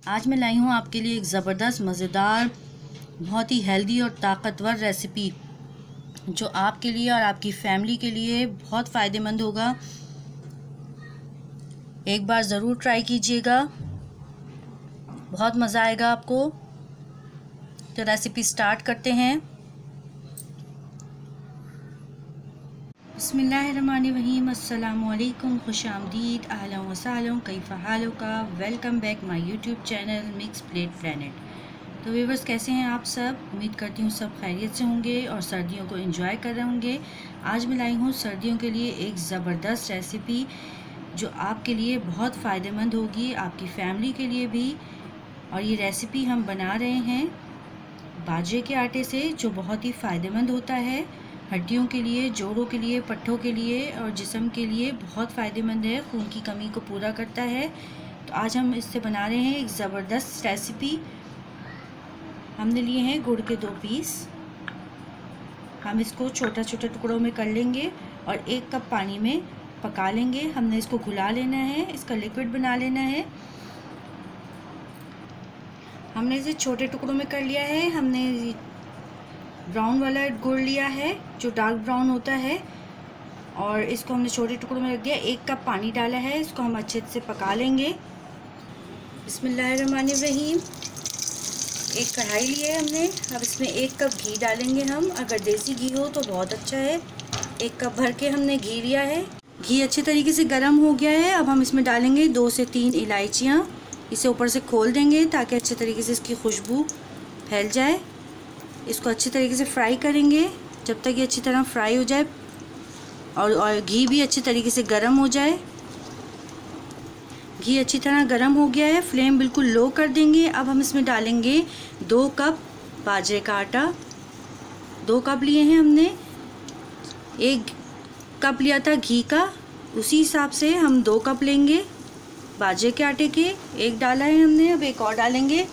आज मैं लाई हूँ आपके लिए एक ज़बरदस्त मज़ेदार बहुत ही हेल्दी और ताकतवर रेसिपी जो आपके लिए और आपकी फैमिली के लिए बहुत फ़ायदेमंद होगा। एक बार ज़रूर ट्राई कीजिएगा, बहुत मज़ा आएगा आपको। तो रेसिपी स्टार्ट करते हैं। बिस्मिल्लाहिर्रहमानिर्रहीम, अस्सलामुअलैकुम, खुशामदीद, अहलन व सहलन, कैफ़ हालुका, welcome back my YouTube channel mix plate planet. तो व्यूअर्स, कैसे हैं आप सब? उम्मीद करती हूँ सब खैरियत से होंगे और सर्दियों को एंजॉय कर रहे होंगे। आज मैं लाई हूँ सर्दियों के लिए एक ज़बरदस्त रेसिपी जो आपके लिए बहुत फ़ायदेमंद होगी, आपकी फैमिली के लिए भी। और ये रेसिपी हम बना रहे हैं बाजरे के आटे से, जो बहुत ही फ़ायदेमंद होता है हड्डियों के लिए, जोड़ों के लिए, पट्ठों के लिए और जिस्म के लिए बहुत फ़ायदेमंद है, खून की कमी को पूरा करता है। तो आज हम इससे बना रहे हैं एक ज़बरदस्त रेसिपी। हमने लिए हैं गुड़ के 2 पीस। हम इसको छोटा छोटा टुकड़ों में कर लेंगे और 1 कप पानी में पका लेंगे। हमने इसको घुला लेना है, इसका लिक्विड बना लेना है। हमने इसे छोटे टुकड़ों में कर लिया है। हमने ब्राउन वाला गुड़ लिया है जो डार्क ब्राउन होता है, और इसको हमने छोटे टुकड़ों में रख दिया। 1 कप पानी डाला है, इसको हम अच्छे से पका लेंगे। बिस्मिल्लाहिर्रहमानिर्रहीम। एक कढ़ाई ली है हमने, अब इसमें 1 कप घी डालेंगे हम। अगर देसी घी हो तो बहुत अच्छा है। 1 कप भर के हमने घी लिया है। घी अच्छे तरीके से गर्म हो गया है। अब हम इसमें डालेंगे 2 से 3 इलायचियाँ। इसे ऊपर से खोल देंगे ताकि अच्छे तरीके से इसकी खुशबू फैल जाए। इसको अच्छी तरीके से फ्राई करेंगे जब तक ये अच्छी तरह फ्राई हो जाए और घी भी अच्छी तरीके से गर्म हो जाए। घी अच्छी तरह गर्म हो गया है, फ्लेम बिल्कुल लो कर देंगे। अब हम इसमें डालेंगे 2 कप बाजरे का आटा। 2 कप लिए हैं हमने, 1 कप लिया था घी का, उसी हिसाब से हम 2 कप लेंगे बाजरे के आटे के। 1 डाला है हमने, अब 1 और डालेंगे।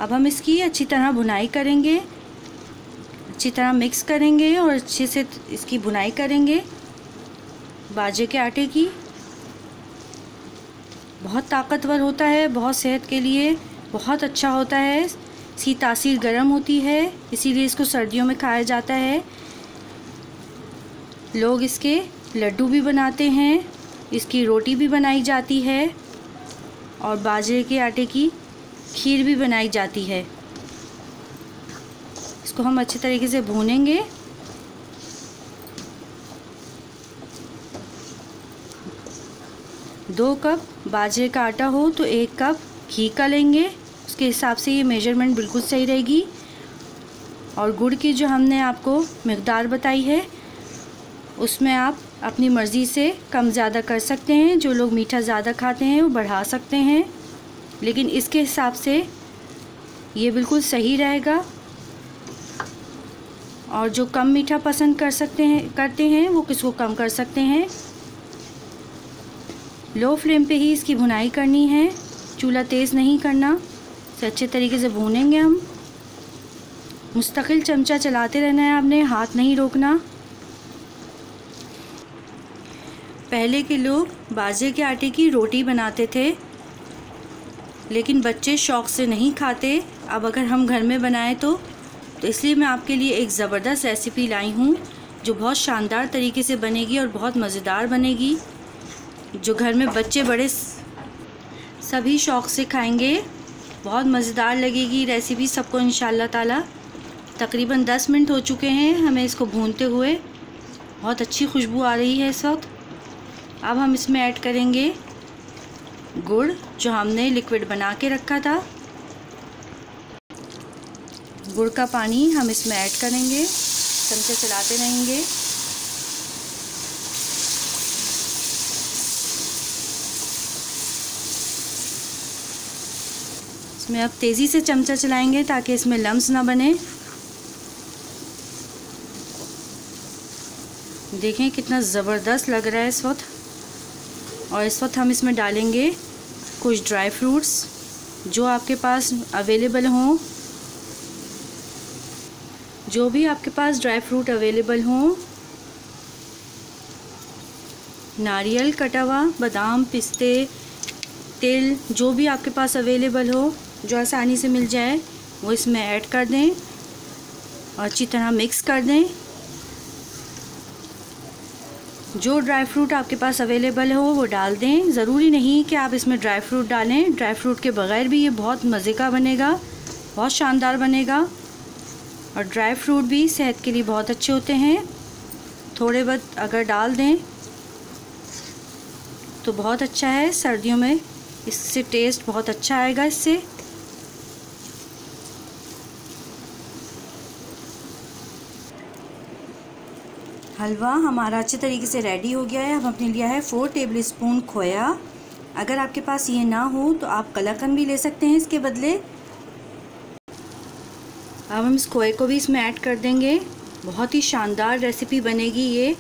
अब हम इसकी अच्छी तरह भुनाई करेंगे, अच्छी तरह मिक्स करेंगे और अच्छे से इसकी भुनाई करेंगे। बाजरे के आटे की बहुत ताकतवर होता है, बहुत सेहत के लिए बहुत अच्छा होता है। इसकी तासीर गर्म होती है, इसीलिए इसको सर्दियों में खाया जाता है। लोग इसके लड्डू भी बनाते हैं, इसकी रोटी भी बनाई जाती है और बाजरे के आटे की खीर भी बनाई जाती है। इसको हम अच्छे तरीके से भूनेंगे। दो कप बाजरे का आटा हो तो 1 कप घी का लेंगे, उसके हिसाब से ये मेजरमेंट बिल्कुल सही रहेगी। और गुड़ की जो हमने आपको मिक़दार बताई है उसमें आप अपनी मर्ज़ी से कम ज़्यादा कर सकते हैं। जो लोग मीठा ज़्यादा खाते हैं वो बढ़ा सकते हैं, लेकिन इसके हिसाब से ये बिल्कुल सही रहेगा। और जो कम मीठा पसंद करते हैं वो किसको कम कर सकते हैं। लो फ्लेम पे ही इसकी भुनाई करनी है, चूल्हा तेज़ नहीं करना। इसे अच्छे तरीके से भूनेंगे हम। मुस्तकिल चमचा चलाते रहना है आपने, हाथ नहीं रोकना। पहले के लोग बाजरे के आटे की रोटी बनाते थे, लेकिन बच्चे शौक़ से नहीं खाते। अब अगर हम घर में बनाएं तो इसलिए मैं आपके लिए एक ज़बरदस्त रेसिपी लाई हूँ जो बहुत शानदार तरीके से बनेगी और बहुत मज़ेदार बनेगी, जो घर में बच्चे बड़े सभी शौक़ से खाएंगे। बहुत मज़ेदार लगेगी रेसिपी सबको इंशाअल्लाह ताला। तकरीबन 10 मिनट हो चुके हैं हमें इसको भूनते हुए। बहुत अच्छी खुशबू आ रही है इस वक्त। अब हम इसमें ऐड करेंगे गुड़ जो हमने लिक्विड बना के रखा था। गुड़ का पानी हम इसमें ऐड करेंगे, चमचे चलाते रहेंगे। इसमें अब तेज़ी से चमचा चलाएंगे ताकि इसमें लम्स ना बने। देखें कितना ज़बरदस्त लग रहा है इस वक्त। और इस वक्त हम इसमें डालेंगे कुछ ड्राई फ्रूट्स जो आपके पास अवेलेबल हों। जो भी आपके पास ड्राई फ्रूट अवेलेबल हों नारियल कटा हुआ, बादाम, पिस्ते, तिल, जो भी आपके पास अवेलेबल हो, जो आसानी से मिल जाए, वो इसमें ऐड कर दें और अच्छी तरह मिक्स कर दें। जो ड्राई फ्रूट आपके पास अवेलेबल हो वो डाल दें। ज़रूरी नहीं कि आप इसमें ड्राई फ्रूट डालें, ड्राई फ्रूट के बगैर भी ये बहुत मज़े का बनेगा, बहुत शानदार बनेगा। और ड्राई फ्रूट भी सेहत के लिए बहुत अच्छे होते हैं। थोड़े बहुत अगर डाल दें तो बहुत अच्छा है। सर्दियों में इससे टेस्ट बहुत अच्छा आएगा इससे। हलवा हमारा अच्छे तरीके से रेडी हो गया है। अब हमने लिया है 4 टेबल स्पून खोया। अगर आपके पास ये ना हो तो आप कलाकंद भी ले सकते हैं इसके बदले। अब हम इस खोए को भी इसमें ऐड कर देंगे। बहुत ही शानदार रेसिपी बनेगी ये।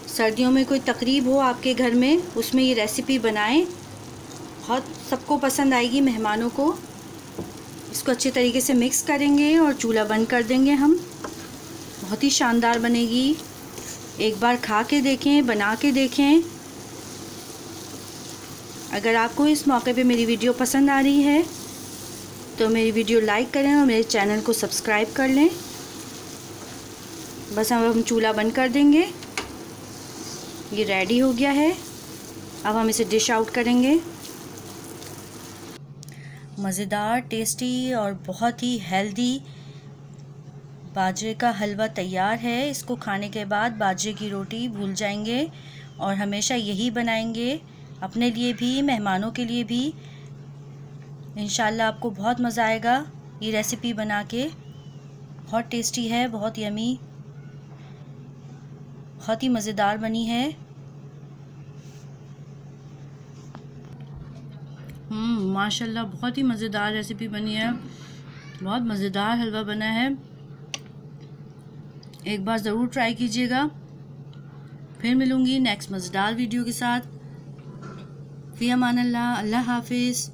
सर्दियों में कोई तकरीब हो आपके घर में, उसमें ये रेसिपी बनाएं, बहुत सबको पसंद आएगी, मेहमानों को। इसको अच्छे तरीके से मिक्स करेंगे और चूल्हा बंद कर देंगे हम। बहुत ही शानदार बनेगी। एक बार खा के देखें, बना के देखें। अगर आपको इस मौके पे मेरी वीडियो पसंद आ रही है तो मेरी वीडियो लाइक करें और मेरे चैनल को सब्सक्राइब कर लें। बस अब हम चूल्हा बंद कर देंगे। ये रेडी हो गया है। अब हम इसे डिश आउट करेंगे। मज़ेदार, टेस्टी और बहुत ही हेल्दी बाजरे का हलवा तैयार है। इसको खाने के बाद बाजरे की रोटी भूल जाएंगे और हमेशा यही बनाएंगे, अपने लिए भी, मेहमानों के लिए भी। इंशाल्लाह आपको बहुत मज़ा आएगा ये रेसिपी बना के। बहुत टेस्टी है, बहुत यमी, बहुत ही मज़ेदार बनी है। माशाल्लाह बहुत ही मज़ेदार रेसिपी बनी है। बहुत मज़ेदार हलवा बना है। एक बार ज़रूर ट्राई कीजिएगा। फिर मिलूँगी नेक्स्ट मज़ेदार वीडियो के साथ। फ़ी अमान अल्लाह। अल्लाह हाफिज़।